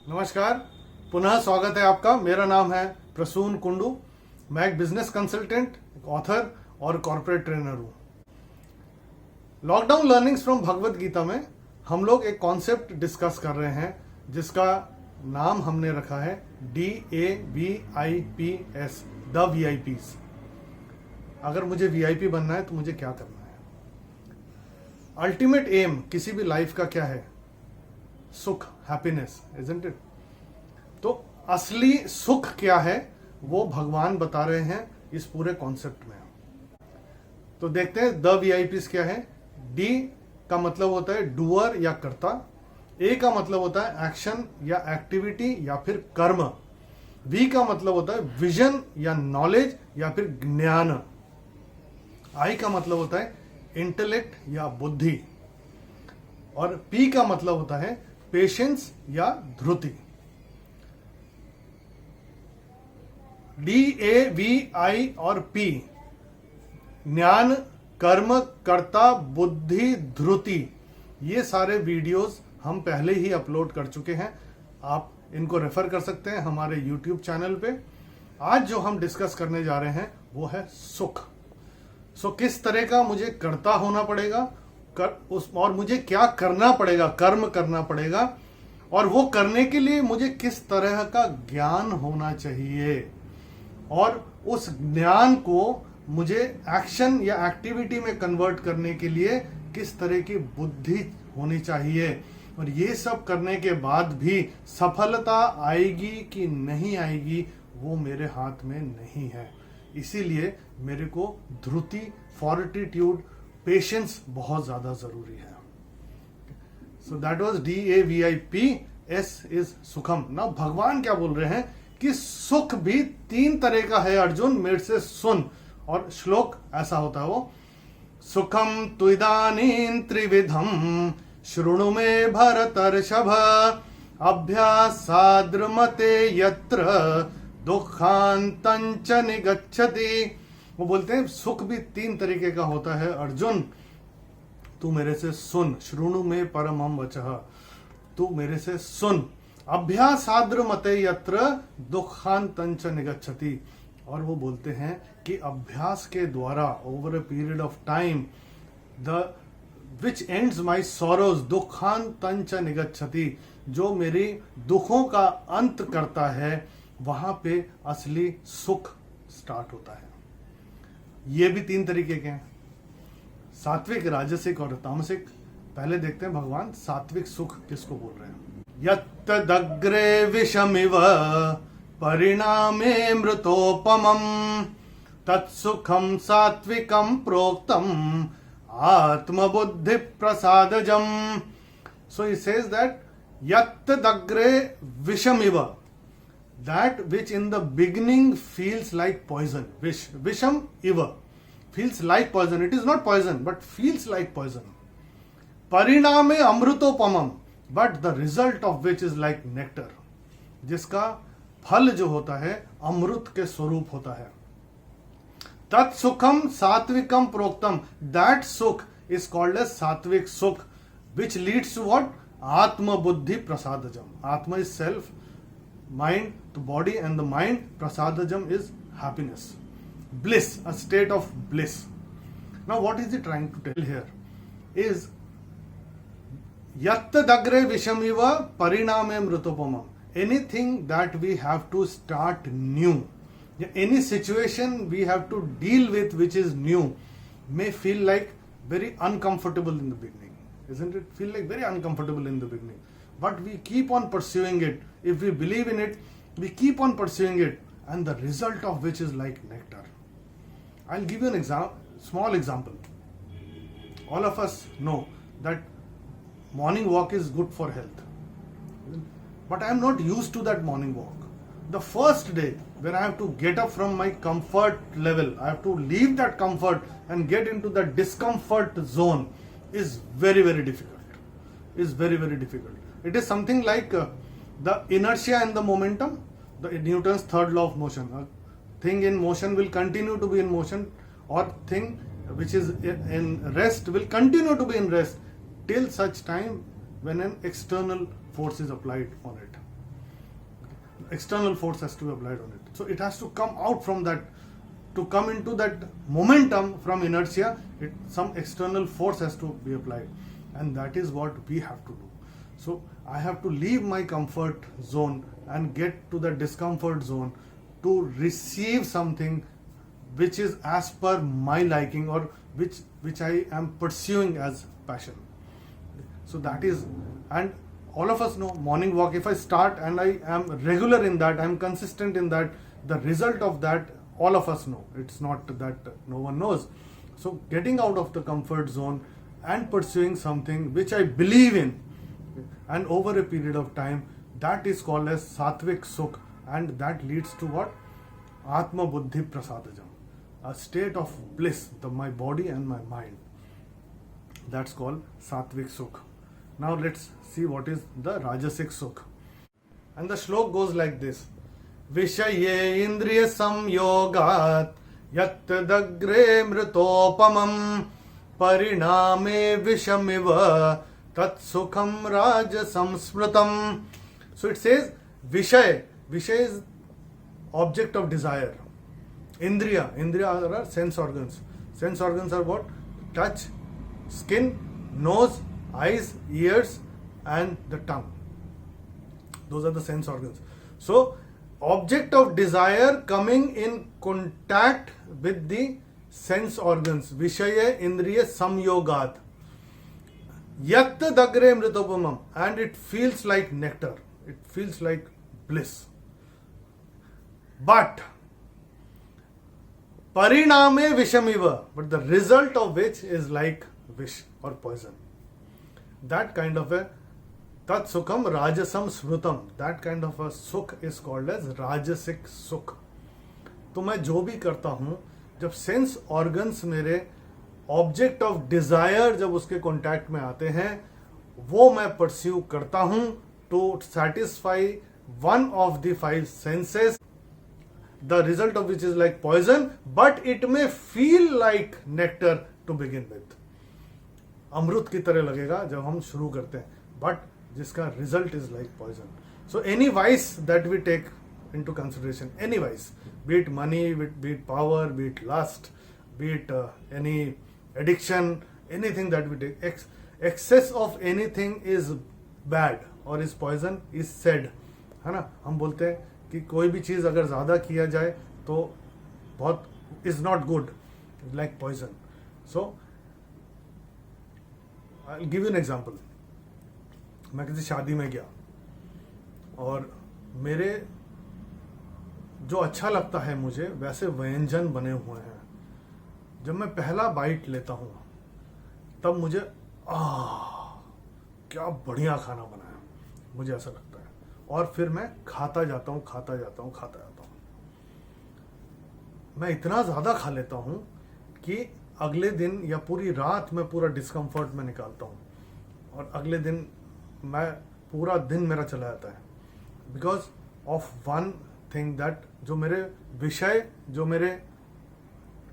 नमस्कार, पुनः स्वागत है आपका। मेरा नाम है प्रसून कुंडू। मैं एक बिजनेस कंसल्टेंट, ऑथर और कॉर्पोरेट ट्रेनर हूँ। Lockdown learnings from Bhagavad Gita में हम लोग एक कॉन्सेप्ट डिस्कस कर रहे हैं जिसका नाम हमने रखा है DAVIPS, द VIPs। अगर मुझे VIP बनना है तो मुझे क्या करना है? अल्टीमेट एम किसी भी लाइफ का क्या है? सुख, हैप्पीनेस, इजंट इट? तो असली सुख क्या है वो भगवान बता रहे हैं इस पूरे कॉन्सेप्ट में। तो देखते हैं द VIPs क्या है। D का मतलब होता है डूअर या कर्ता। A का मतलब होता है एक्शन या एक्टिविटी या फिर कर्म। V का मतलब होता है विजन या नॉलेज या फिर ज्ञान। I का मतलब होता है इंटेलेक्ट या बुद्धि। और P का मतलब होता है पेशेंस या धृति। DAVI और P ज्ञान, कर्म, कर्ता, बुद्धि, धृति, ये सारे वीडियोस हम पहले ही अपलोड कर चुके हैं। आप इनको रेफर कर सकते हैं हमारे YouTube चैनल पे। आज जो हम डिस्कस करने जा रहे हैं वो है सुख। किस तरह का मुझे कर्ता होना पड़ेगा और मुझे क्या करना पड़ेगा, कर्म करना पड़ेगा, और वो करने के लिए मुझे किस तरह का ज्ञान होना चाहिए, और उस ज्ञान को मुझे एक्शन या एक्टिविटी में कन्वर्ट करने के लिए किस तरह की बुद्धि होनी चाहिए। और ये सब करने के बाद भी सफलता आएगी कि नहीं आएगी वो मेरे हाथ में नहीं है। इसीलिए मेरे को धृति, फॉर्टिट्यूड, पेशेंस बहुत ज्यादा जरूरी है। So that was DAVIP, S is सुखम। ना भगवान क्या बोल रहे हैं कि सुख भी 3 तरह का है अर्जुन, मेरे से सुन। और श्लोक ऐसा होता है वो, सुखम तुइदानीं त्रिविधम शृणु मे भरतर्षभ अभ्यासाद्रमते यत्र दुखांतंच निगच्छति। वो बोलते हैं सुख भी 3 तरीके का होता है अर्जुन, तू मेरे से सुन। श्रुणु में परमम वचः, तू मेरे से सुन। अभ्यासाद्र मते यत्र दुखांतंच निगच्छति। और वो बोलते हैं कि अभ्यास के द्वारा over a period of time the which ends my sorrows दुखांतंच निगच्छति, जो मेरी दुखों का अंत करता है वहां पे असली सुख स्टार्ट होता है। ये भी 3 तरीके के हैं, सात्विक, राजसिक और तामसिक। पहले देखते हैं भगवान सात्विक सुख किसको बोल रहे हैं। यत्तदग्रे विषमिव परिणामे मृतोपमं तत्सुखम सात्विकम प्रोक्तम आत्मबुद्धि प्रसादजम। सो ही सेज दैट यत्तदग्रे विषमिव, that which in the beginning feels like poison, visham iva, feels like poison. It is not poison but feels like poison. Pariname amrutopamam, but the result of which is like nectar, जिसका फल जो होता है अमृत के स्वरूप होता है। तत्सुखम सात्विकम प्रोक्तम, that sukh is called as sattvic sukh, which leads to what? Atma buddhi prasadajam. Atma is self, mind, the body and the mind. Prasadajam is happiness, bliss, a state of bliss. Now what is he trying to tell here is yattadagre vishamiva pariname mrutopamam. Anything that we have to start new, any situation we have to deal with which is new, may feel like very uncomfortable in the beginning, isn't it? Feel like very uncomfortable in the beginning, but we keep on pursuing it. If we believe in it, we keep on pursuing it, and the result of which is like nectar. I'll give you an small example. All of us know that morning walk is good for health, but I am not used to that morning walk. The first day when I have to get up from my comfort level, I have to leave that comfort and get into the discomfort zone is very, very difficult. Is very, very difficult. It is something like the inertia and the momentum, the Newton's third law of motion. A thing in motion will continue to be in motion, or thing which is in rest will continue to be in rest till such time when an external force is applied on it. external force has to be applied on it. So it has to come out from that, to come into that momentum from inertia, some external force has to be applied, and that is what we have to do. So I have to leave my comfort zone and get to the discomfort zone to receive something which is as per my liking, or which I am pursuing as passion. So that is, and all of us know morning walk, if I start and I am regular in that, I am consistent in that, the result of that all of us know. It's not that no one knows. So getting out of the comfort zone and pursuing something which I believe in, and over a period of time, that is called as sattvic sukh, and that leads to what? Atma buddhi prasadajam, a state of bliss, my body and my mind. That's called sattvic sukh. Now let's see what is the rajasic sukh. And the shlok goes like this: Vishaye indriya samyogat yat dagre mritopamam pariname vishamiva tat sukham rajasam smritam. So it says Vishay. Vishay is object of desire. Indriya are sense organs. Sense organs are what? Touch, skin, nose, eyes, ears, and the tongue. Those are the sense organs. So object of desire coming in contact with the sense organs. Vishaya indriya samyogat. Yat dagre mritopamam. And it feels like nectar. It feels like bliss. But pariname vishamiva. But the result of which is like vish or poison. That kind of a tat sukham rajasam smrutam. That kind of a sukh is called as rajasic sukh. तो मैं जो भी करता हूं, जब sense organs मेरे object of desire जब उसके कांटेक्ट में आते हैं, वो मैं परस्यू करता हूं to satisfy one of the 5 senses, the result of which is like poison, but it may feel like nectar to begin with. अमृत की तरह लगेगा जब हम शुरू करते हैं, बट जिसका result is like poison. So any ways that we take into consideration, any vice, be it money, be it power, be it lust, be it any addiction, anything that we take, excess of anything is bad or is poison is said, है ना. हम बोलते हैं कि कोई भी चीज़ अगर ज़्यादा किया जाए तो बहुत is not good, like poison. So I'll give you an example. मैं किसी शादी में गया और मेरे जो अच्छा लगता है मुझे वैसे व्यंजन बने हुए हैं. जब मैं पहला बाइट लेता हूं तब मुझे क्या बढ़िया खाना बनाया, मुझे ऐसा लगता है. और फिर मैं खाता जाता हूं. मैं इतना ज़्यादा खा लेता हूं कि अगले दिन या पूरी रात में पूरा डिस्कम्फर्ट में निकालता हूं, और अगले दिन मैं पूरा दिन मेरा चला जाता है, because of one thing that जो मेरे विषय जो मेरे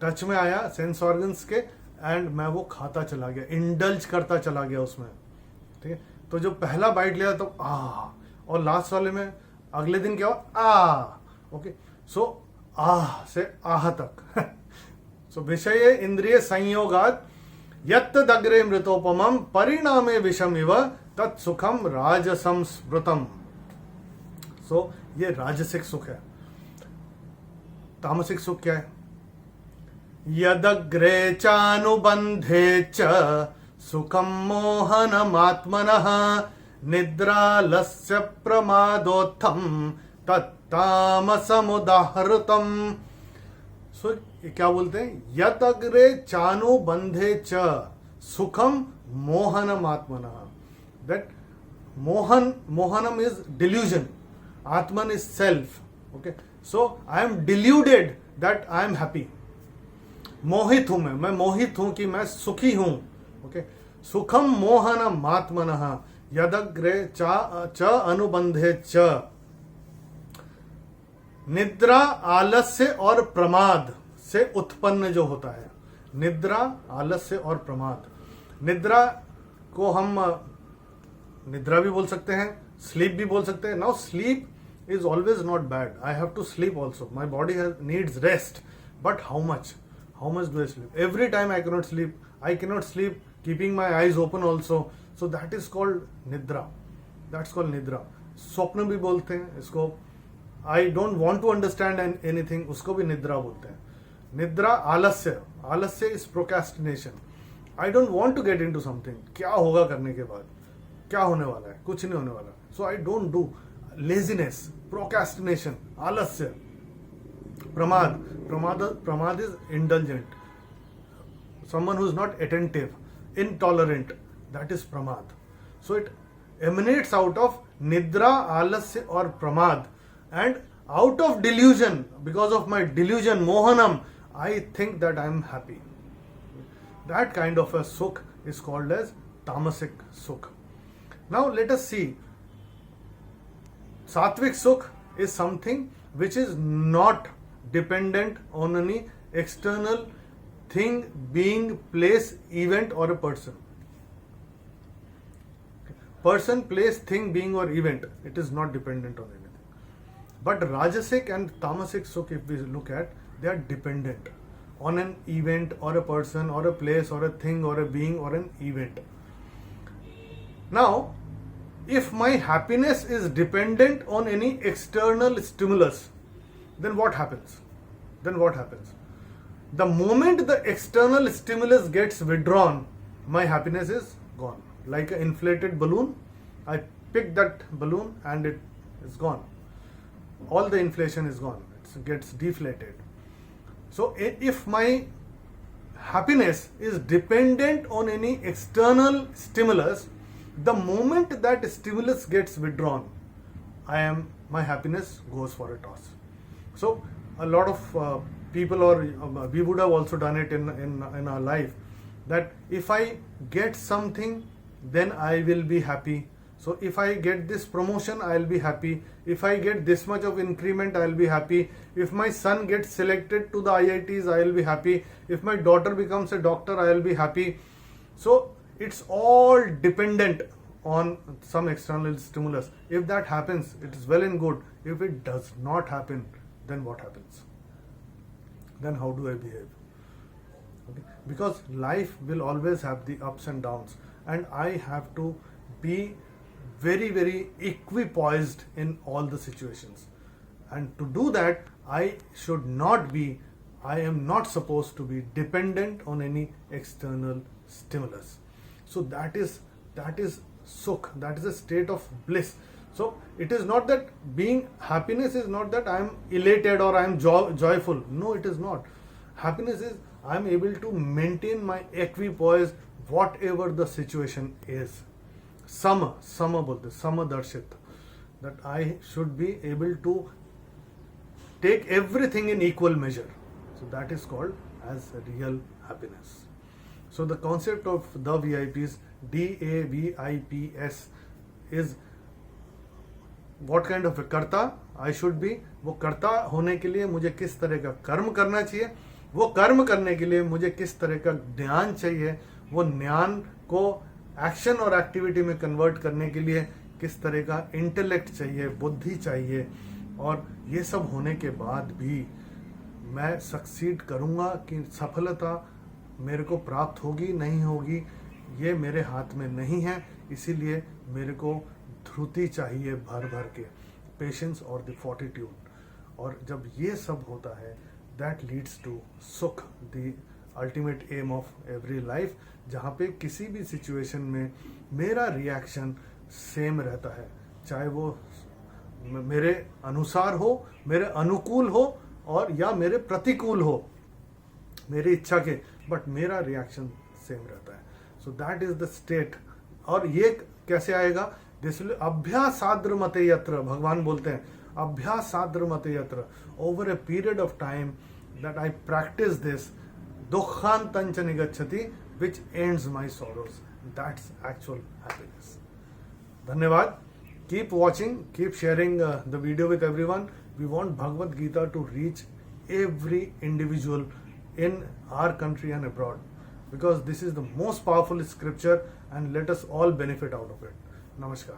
टच में आया सेंस ऑर्गन्स के, एंड मैं वो खाता चला गया, इंडल्ज करता चला गया उसमें. ठीक है. तो जो पहला बाइट लिया तो और लास्ट वाले में अगले दिन क्या हुआ ओके. सो से आह तक. सो विषय इंद्रिय संयोगात यत् दग्रे मृतोपमम परिणामे विषमिव तत् सुखम राजसम स्मृतम. सो ये राजसिक सुख है. तामसिक सुख क्या है? यदग्रे चानुबंधे च सुखम मोहनमात्मनः निद्रालस्य प्रमादोत्थम तत्तामसमुदाहृतम. सो क्या बोलते हैं? यदग्रे चानुबंधे च सुखम मोहनमात्मनः. दैट मोहनम is delusion. Atman is self. Okay. So I am deluded that I am happy. मोहित हूं मैं मोहित हूं कि मैं सुखी हूं. ओके. सुखम मोहनम आत्मनः यदग्रे च अनुबंधे च. निद्रा आलस्य और प्रमाद से उत्पन्न जो होता है, निद्रा आलस्य और प्रमाद. निद्रा को हम निद्रा भी बोल सकते हैं, स्लीप भी बोल सकते हैं. Now sleep is always not bad. I have to sleep also. My body needs rest. But how much? How much do I sleep? Every time I cannot sleep. I cannot sleep keeping my eyes open also. So that is called nidra. That's called nidra. स्वप्न भी बोलते हैं इसको. I don't want to understand anything. उसको भी निद्रा बोलते हैं. निद्रा आलस्य. आलस्य is procrastination. I don't want to get into something. क्या होगा करने के बाद? क्या होने वाला है? कुछ नहीं होने वाला. So I don't do. Laziness, procrastination, आलस्य, प्रमाद. Pramad is indulgent. Someone who is not attentive, intolerant. That is pramad. So it emanates out of nidra, alasya or pramad, and out of delusion. Because of my delusion, mohanam, I think that I am happy. That kind of a sukh is called as tamasic sukh. Now let us see. Sattvic sukh is something which is not dependent on any external thing, being, place, event or a person. Person, place, thing, being or event, it is not dependent on anything. But Rajasic and Tamasic Sukh, if we look at, they are dependent on an event or a person or a place or a thing or a being or an event. Now, if my happiness is dependent on any external stimulus, then what happens? The moment the external stimulus gets withdrawn, my happiness is gone. Like an inflated balloon, I pick that balloon and it is gone. All the inflation is gone. It gets deflated. So if my happiness is dependent on any external stimulus, the moment that stimulus gets withdrawn, my happiness goes for a toss. So a lot of people, or we would have also done it in our life, that if I get something, then I will be happy. So if I get this promotion, I will be happy. If I get this much of increment, I will be happy. If my son gets selected to the IITs, I will be happy. If my daughter becomes a doctor, I will be happy. So it's all dependent on some external stimulus. If that happens, it is well and good. If it does not happen, then what happens? Then how do I behave? Okay. Because life will always have the ups and downs, and I have to be very, very equipoised in all the situations. And to do that, I am not supposed to be dependent on any external stimulus. So that is sukh, that is a state of bliss. So it is not that happiness is not that I am elated or I am joyful. No, it is not. Happiness is I am able to maintain my equipoise whatever the situation is. Sama bolte, sama darshit. That I should be able to take everything in equal measure. So that is called as real happiness. So the concept of the VIPs, DAVIPS, is what kind of a कर्ता I should be. वो कर्ता होने के लिए मुझे किस तरह का कर्म करना चाहिए, वो कर्म करने के लिए मुझे किस तरह का ज्ञान चाहिए, वो ज्ञान को एक्शन और एक्टिविटी में कन्वर्ट करने के लिए किस तरह का इंटेलेक्ट चाहिए, बुद्धि चाहिए. और ये सब होने के बाद भी मैं सक्सीड करूँगा कि सफलता मेरे को प्राप्त होगी नहीं होगी, ये मेरे हाथ में नहीं है. इसीलिए मेरे को ध्रुति चाहिए भर भर के, पेशेंस और द फोर्टिट्यूड. और जब ये सब होता है, दैट लीड्स टू सुख, the ultimate aim of every life, जहाँ पे किसी भी सिचुएशन में मेरा रिएक्शन सेम रहता है, चाहे वो मेरे अनुसार हो, मेरे अनुकूल हो और या मेरे प्रतिकूल हो, मेरी इच्छा के, बट मेरा रिएक्शन सेम रहता है. So that is the state. और ये कैसे आएगा? अभ्यासाद्र मते यत्र, भगवान बोलते हैं अभ्यासाद्र मते यत्र. Over a period of time that I practice this, दुखांतंच निगच्छति, which ends my sorrows. That's actual happiness. धन्यवाद. Keep watching, keep sharing the video with everyone. We want Bhagavad Gita to reach every individual in our country and abroad, because this is the most powerful scripture, and let us all benefit out of it. Namaskar.